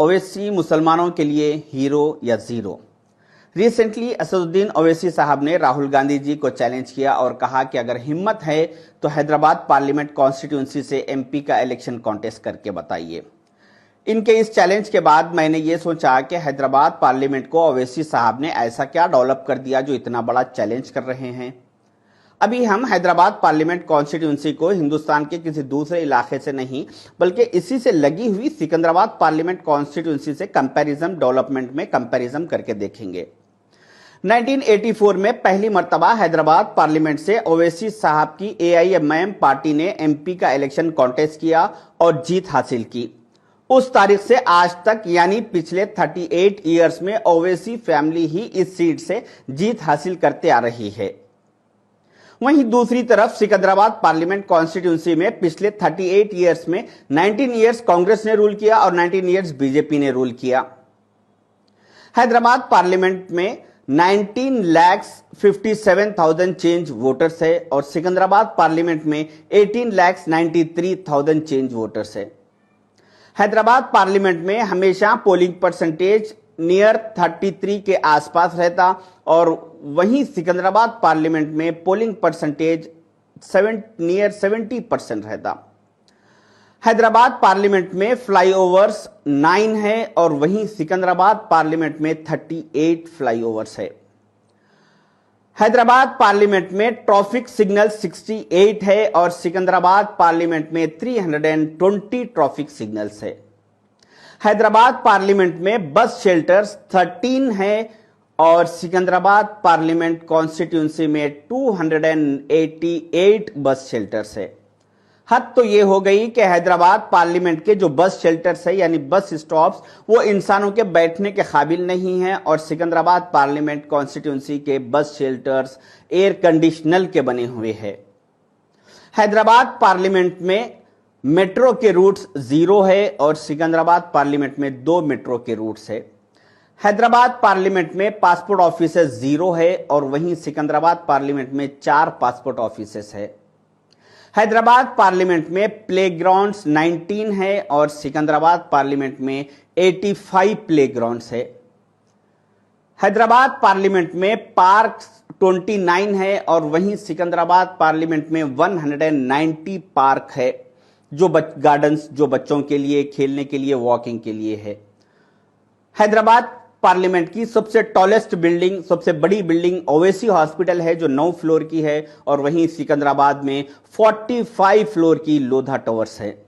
ओवैसी मुसलमानों के लिए हीरो या जीरो। रिसेंटली असदुद्दीन ओवैसी साहब ने राहुल गांधी जी को चैलेंज किया और कहा कि अगर हिम्मत है तो हैदराबाद पार्लियामेंट कॉन्स्टिट्यूंसी से एमपी का इलेक्शन कॉन्टेस्ट करके बताइए। इनके इस चैलेंज के बाद मैंने ये सोचा कि हैदराबाद पार्लियामेंट को ओवैसी साहब ने ऐसा क्या डेवलप कर दिया जो इतना बड़ा चैलेंज कर रहे हैं। अभी हम हैदराबाद पार्लियामेंट कॉन्स्टिट्यूंसी को हिंदुस्तान के किसी दूसरे इलाके से नहीं बल्कि इसी से लगी हुई सिकंदराबाद पार्लियामेंट कॉन्स्टिट्यूंसी से कंपैरिजन डेवलपमेंट में कंपैरिजन करके देखेंगे। 1984 में पहली मर्तबा हैदराबाद पार्लियामेंट से ओवैसी साहब की एआईएमआईएम पार्टी ने एमपी का इलेक्शन कॉन्टेस्ट किया और जीत हासिल की। उस तारीख से आज तक यानी पिछले 38 ईयर्स में ओवैसी फैमिली ही इस सीट से जीत हासिल करते आ रही है। वहीं दूसरी तरफ सिकंदराबाद पार्लियामेंट कॉन्स्टिट्यूंसी में पिछले 38 ईयर्स में 19 ईयर्स कांग्रेस ने रूल किया और 19 ईयर्स बीजेपी ने रूल किया। हैदराबाद पार्लियामेंट में 19,57,000 चेंज वोटर्स है और सिकंदराबाद पार्लियामेंट में 18,93,000 चेंज वोटर्स है। हैदराबाद पार्लियामेंट में हमेशा पोलिंग परसेंटेज नियर 33 के आसपास रहता और वहीं सिकंदराबाद पार्लियामेंट में पोलिंग परसेंटेज नियर 70% रहता। हैदराबाद पार्लियामेंट में फ्लाईओवर्स 9 है और वहीं सिकंदराबाद पार्लियामेंट में 38 फ्लाईओवर्स है। हैदराबाद पार्लियामेंट में ट्रैफिक सिग्नल 68 है और सिकंदराबाद पार्लियामेंट में 320 ट्रैफिक सिग्नल्स है। हैदराबाद पार्लियामेंट में बस शेल्टर्स 13 है और सिकंदराबाद पार्लियामेंट कॉन्स्टिट्यूंसी में 288 बस शेल्टर्स है। हद तो यह हो गई कि हैदराबाद पार्लियामेंट के जो बस शेल्टर्स है यानी बस स्टॉप्स वो इंसानों के बैठने के काबिल नहीं है और सिकंदराबाद पार्लियामेंट कॉन्स्टिट्यूंसी के बस शेल्टर्स एयर कंडीशनर के बने हुए हैं। हैदराबाद पार्लियामेंट में मेट्रो के रूट्स 0 है और सिकंदराबाद पार्लियामेंट में 2 मेट्रो के रूट्स है। हैदराबाद पार्लियामेंट में पासपोर्ट ऑफिसेस 0 है और वहीं सिकंदराबाद पार्लियामेंट में 4 पासपोर्ट ऑफिसेस है। हैदराबाद पार्लियामेंट में प्लेग्राउंड्स 19 है और सिकंदराबाद पार्लियामेंट में 85 प्लेग्राउंड्स है। हैदराबाद पार्लियामेंट में पार्क्स 29 है और वहीं सिकंदराबाद पार्लियामेंट में 190 पार्क है जो गार्डन्स जो बच्चों के लिए खेलने के लिए वॉकिंग के लिए है। हैदराबाद पार्लियामेंट की सबसे टॉलेस्ट बिल्डिंग सबसे बड़ी बिल्डिंग ओवैसी हॉस्पिटल है जो 9 फ्लोर की है और वहीं सिकंदराबाद में 45 फ्लोर की लोधा टावर्स है।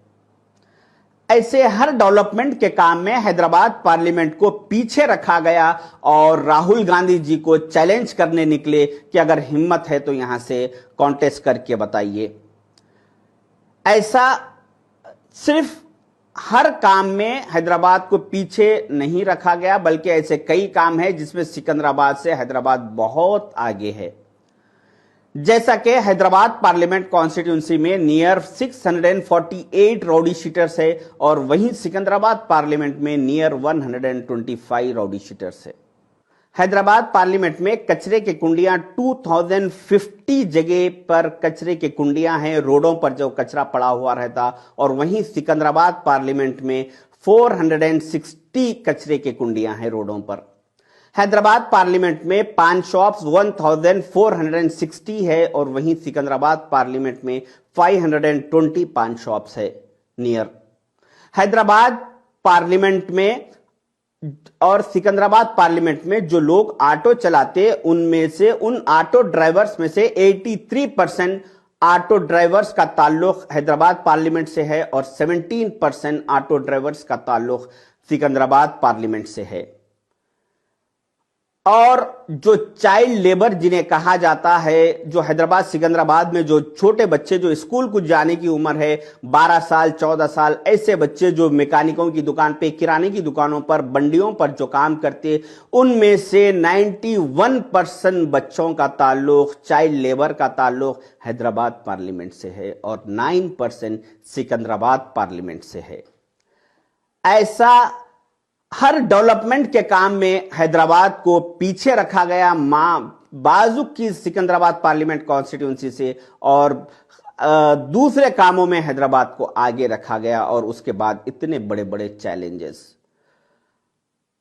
ऐसे हर डेवलपमेंट के काम में हैदराबाद पार्लियामेंट को पीछे रखा गया और राहुल गांधी जी को चैलेंज करने निकले कि अगर हिम्मत है तो यहां से कॉन्टेस्ट करके बताइए। ऐसा सिर्फ हर काम में हैदराबाद को पीछे नहीं रखा गया बल्कि ऐसे कई काम है जिसमें सिकंदराबाद से हैदराबाद बहुत आगे है। जैसा कि हैदराबाद पार्लियामेंट कॉन्स्टिट्यूंसी में नियर 648 रॉडी शीटर्स है और वहीं सिकंदराबाद पार्लियामेंट में नियर 125 रॉडी शीटर्स है। हैदराबाद पार्लियामेंट में कचरे के कुंडियां 2050 जगह पर कचरे के कुंडियां हैं, रोडों पर जो कचरा पड़ा हुआ रहता और वहीं सिकंदराबाद पार्लियामेंट में 460 कचरे के कुंडियां हैं रोडों पर। हैदराबाद पार्लियामेंट में पान शॉप्स 1460 है और वहीं सिकंदराबाद पार्लियामेंट में 520 पान शॉप्स है नियर। हैदराबाद पार्लियामेंट में और सिकंदराबाद पार्लियामेंट में जो लोग ऑटो चलाते उनमें से उन ऑटो ड्राइवर्स में से 83% ऑटो ड्राइवर्स का ताल्लुक हैदराबाद पार्लियामेंट से है और 17% ऑटो ड्राइवर्स का ताल्लुक सिकंदराबाद पार्लियामेंट से है। और जो चाइल्ड लेबर जिन्हें कहा जाता है, जो हैदराबाद सिकंदराबाद में जो छोटे बच्चे जो स्कूल को जाने की उम्र है 12 साल 14 साल, ऐसे बच्चे जो मैकेनिकों की दुकान पे किराने की दुकानों पर बंडियों पर जो काम करते उनमें से 91% बच्चों का ताल्लुक चाइल्ड लेबर का ताल्लुक हैदराबाद पार्लियामेंट से है और 9% सिकंदराबाद पार्लियामेंट से है। ऐसा हर डेवलपमेंट के काम में हैदराबाद को पीछे रखा गया बाजू की सिकंदराबाद पार्लियामेंट कॉन्स्टिट्यूंसी से और दूसरे कामों में हैदराबाद को आगे रखा गया और उसके बाद इतने बड़े बड़े चैलेंजेस।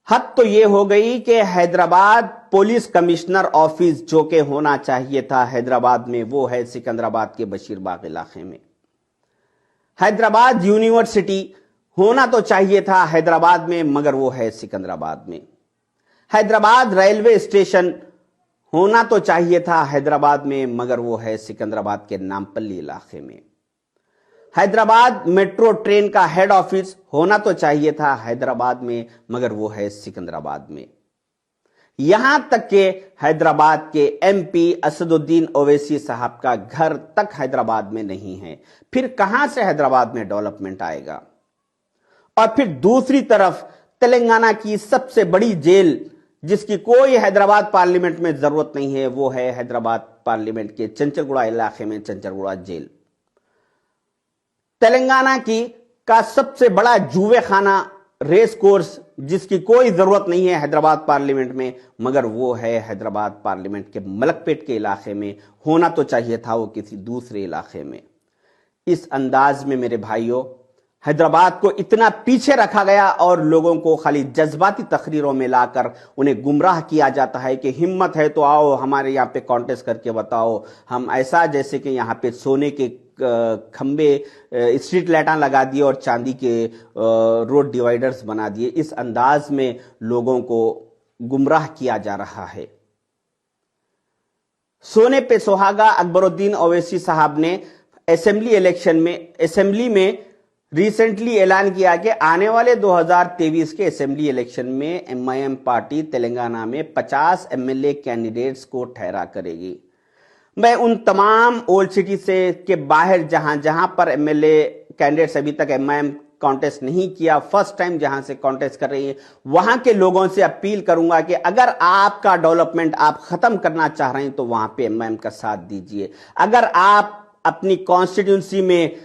हद तो यह हो गई कि हैदराबाद पुलिस कमिश्नर ऑफिस जो कि होना चाहिए था हैदराबाद में, वो है सिकंदराबाद के बशीरबाग इलाके में। हैदराबाद यूनिवर्सिटी होना तो चाहिए था हैदराबाद में, मगर वो है सिकंदराबाद में। हैदराबाद रेलवे स्टेशन होना तो चाहिए था हैदराबाद में, मगर वो है सिकंदराबाद के नामपल्ली इलाके में। हैदराबाद मेट्रो ट्रेन का हेड ऑफिस होना तो चाहिए था हैदराबाद में, मगर वो है सिकंदराबाद में। यहां तक के हैदराबाद के एमपी असदुद्दीन ओवैसी साहब का घर तक हैदराबाद में नहीं है, फिर कहां से हैदराबाद में डेवलपमेंट आएगा। और फिर दूसरी तरफ तेलंगाना की सबसे बड़ी जेल, जिसकी कोई हैदराबाद पार्लियामेंट में जरूरत नहीं है, वो है हैदराबाद पार्लियामेंट के चंचलगुड़ा इलाके में चंचलगुड़ा जेल। तेलंगाना की का सबसे बड़ा जुए खाना रेस कोर्स, जिसकी कोई जरूरत नहीं है हैदराबाद पार्लियामेंट में, मगर वो है हैदराबाद पार्लियामेंट के मलकपेट के इलाके में। होना तो चाहिए था वो किसी दूसरे इलाके में। इस अंदाज में मेरे भाइयों, हैदराबाद को इतना पीछे रखा गया और लोगों को खाली जज्बाती तकरीरों में लाकर उन्हें गुमराह किया जाता है कि हिम्मत है तो आओ हमारे यहाँ पे कॉन्टेस्ट करके बताओ, हम ऐसा जैसे कि यहाँ पे सोने के खंबे, स्ट्रीट लाइटां लगा दिए और चांदी के रोड डिवाइडर्स बना दिए। इस अंदाज में लोगों को गुमराह किया जा रहा है। सोने पे सुहागा अकबरुद्दीन ओवैसी साहब ने असेंबली में रिसेंटली ऐलान किया कि आने वाले 2023 के असेंबली इलेक्शन में एमआईएम पार्टी तेलंगाना में 50 एमएलए कैंडिडेट्स को ठहरा करेगी। मैं उन तमाम ओल्ड सिटी से के बाहर जहां पर एमएलए कैंडिडेट्स अभी तक एमआईएम कॉन्टेस्ट नहीं किया, फर्स्ट टाइम जहां से कॉन्टेस्ट कर रही है, वहां के लोगों से अपील करूंगा कि अगर आपका डेवलपमेंट आप खत्म करना चाह रहे हैं तो वहां पे एमआईएम का साथ दीजिए। अगर आप अपनी कॉन्स्टिट्यूंसी में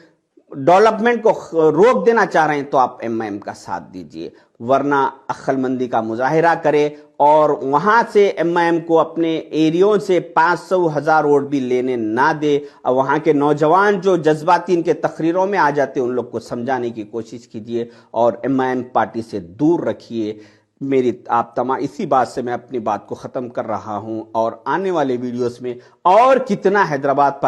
डेवलपमेंट को रोक देना चाह रहे हैं तो आप एमआईएम का साथ दीजिए, वरना अक्लमंदी का मुजाहिरा करें और वहां से एमआईएम को अपने एरियो से 500,000 वोट भी लेने ना दे। और वहां के नौजवान जो जज्बाती इनके तकरीरों में आ जाते हैं, उन लोग को समझाने की कोशिश कीजिए और एमआईएम पार्टी से दूर रखिए। मेरी आप तमाम इसी बात से मैं अपनी बात को खत्म कर रहा हूं और आने वाले वीडियोस में और कितना हैदराबाद